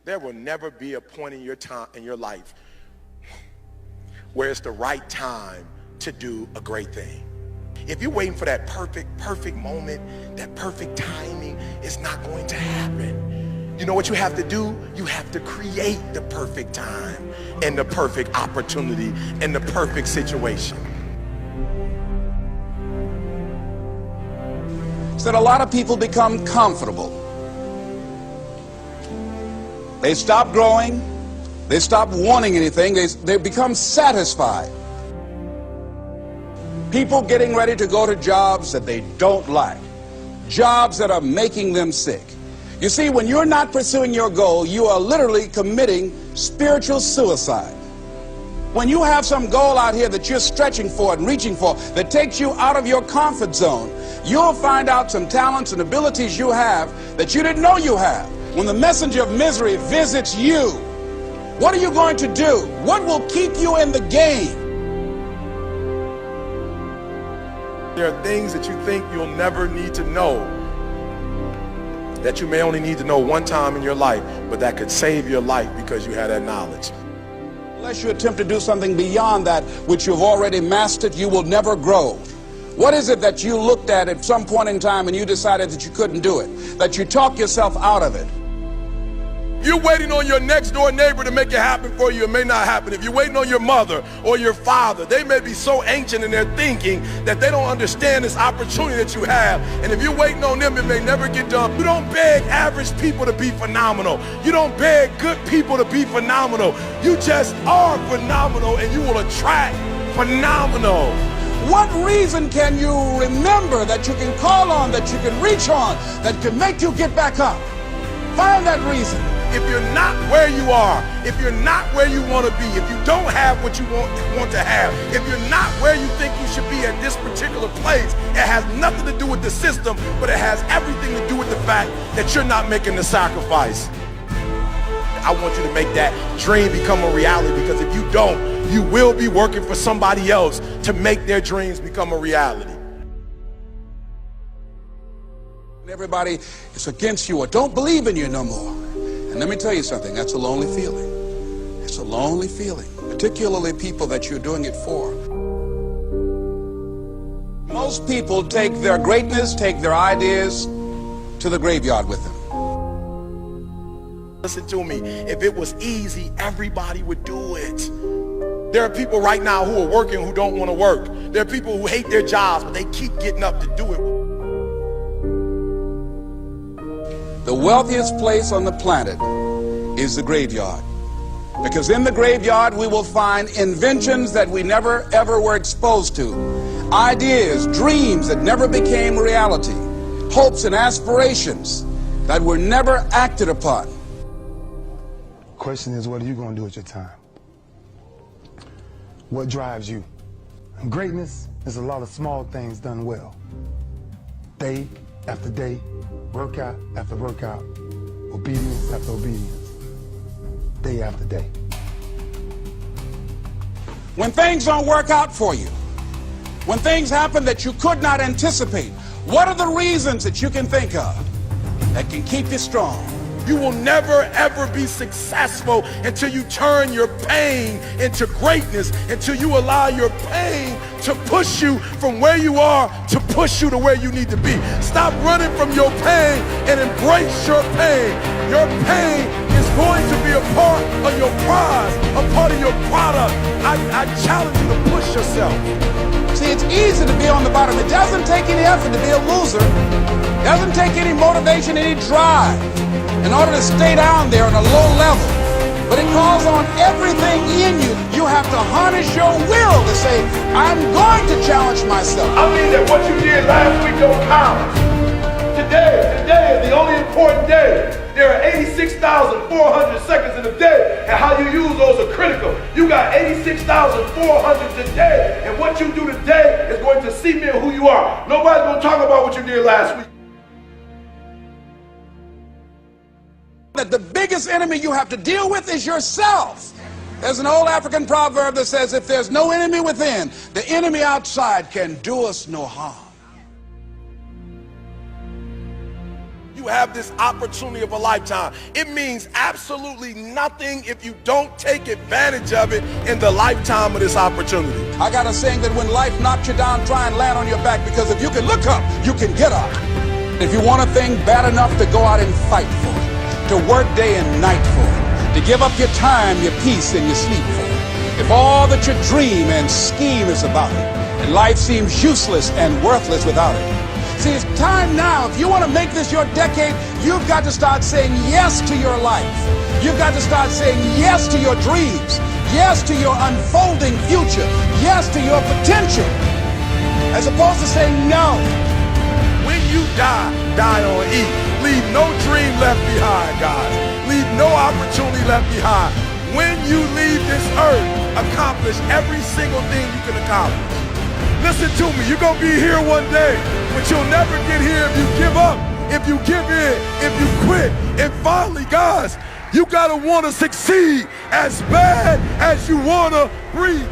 There will never be a point in your life where it's the right time to do a great thing. If you're waiting for that perfect moment, that perfect timing, it's not going to happen. You know what you have to do? You have to create the perfect time and the perfect opportunity and the perfect situation. So that a lot of people become comfortable. They stop growing. They stop wanting anything. They become satisfied. People getting ready to go to jobs that they don't like. Jobs that are making them sick. You see, when you're not pursuing your goal, you are literally committing spiritual suicide. When you have some goal out here that you're stretching for and reaching for that takes you out of your comfort zone, you'll find out some talents and abilities you have that you didn't know you have. When the messenger of misery visits you, what are you going to do? What will keep you in the game? There are things that you think you'll never need to know, that you may only need to know one time in your life, but that could save your life because you had that knowledge. Unless you attempt to do something beyond that which you've already mastered, you will never grow. What is it that you looked at some point in time and you decided that you couldn't do it, that you talked yourself out of it? If you're waiting on your next door neighbor to make it happen for you, it may not happen. If you're waiting on your mother or your father, they may be so ancient in their thinking that they don't understand this opportunity that you have. And if you're waiting on them, it may never get done. You don't beg average people to be phenomenal. You don't beg good people to be phenomenal. You just are phenomenal, and you will attract phenomenal. What reason can you remember that you can call on, that you can reach on, that can make you get back up? Find that reason. If you're not where you are, if you're not where you want to be, if you don't have what you want to have, if you're not where you think you should be at this particular place, it has nothing to do with the system, but it has everything to do with the fact that you're not making the sacrifice. I want you to make that dream become a reality, because if you don't, you will be working for somebody else to make their dreams become a reality. Everybody is against you or don't believe in you no more. And let me tell you something, that's a lonely feeling. It's a lonely feeling, particularly people that you're doing it for. Most people take their greatness, take their ideas to the graveyard with them. Listen to me, if it was easy, everybody would do it. There are people right now who are working who don't want to work. There are people who hate their jobs, but they keep getting up to do it. The wealthiest place on the planet is the graveyard. Because in the graveyard we will find inventions that we never ever were exposed to. Ideas, dreams that never became reality. Hopes and aspirations that were never acted upon. Question is, what are you going to do with your time? What drives you? And greatness is a lot of small things done well. Day after day, workout after workout, obedience after obedience, day after day. When things don't work out for you, when things happen that you could not anticipate, what are the reasons that you can think of that can keep you strong? You will never ever be successful until you turn your pain into greatness, until you allow your pain to push you from where you are to push you to where you need to be. Stop running from your pain and embrace your pain. Your pain is going to be a part of your prize, a part of your product. I challenge you to push yourself. See, it's easy to be on the bottom. It doesn't take any effort to be a loser. It doesn't take any motivation, any drive in order to stay down there on a low level. But it calls on everything in you. You have to harness your will to say, I'm going to challenge myself. I mean that what you did last week don't count. Today is the only important day. There are 86,400 seconds in a day, and how you use those are critical. You got 86,400 today, and what you do today is going to cement who you are. Nobody's going to talk about what you did last week. That the biggest enemy you have to deal with is yourself. There's an old African proverb that says, if there's no enemy within, the enemy outside can do us no harm. you have this opportunity of a lifetime. It means absolutely nothing if you don't take advantage of it in the lifetime of this opportunity. I got a saying that when life knocks you down, try and land on your back, because if you can look up, you can get up. If you want a thing bad enough to go out and fight for it, to work day and night for it, to give up your time, your peace, and your sleep for it, if all that you dream and scheme is about it, and life seems useless and worthless without it. See, it's time now. If you want to make this your decade, you've got to start saying yes to your life. You've got to start saying yes to your dreams, yes to your unfolding future, yes to your potential, as opposed to saying no. When you die, die on E. Leave no dream left behind, guys. Leave no opportunity left behind. When you leave this earth, accomplish every single thing you can accomplish. Listen to me, you're going to be here one day, but you'll never get here if you give up, if you give in, if you quit. And finally, guys, you got to want to succeed as bad as you want to breathe.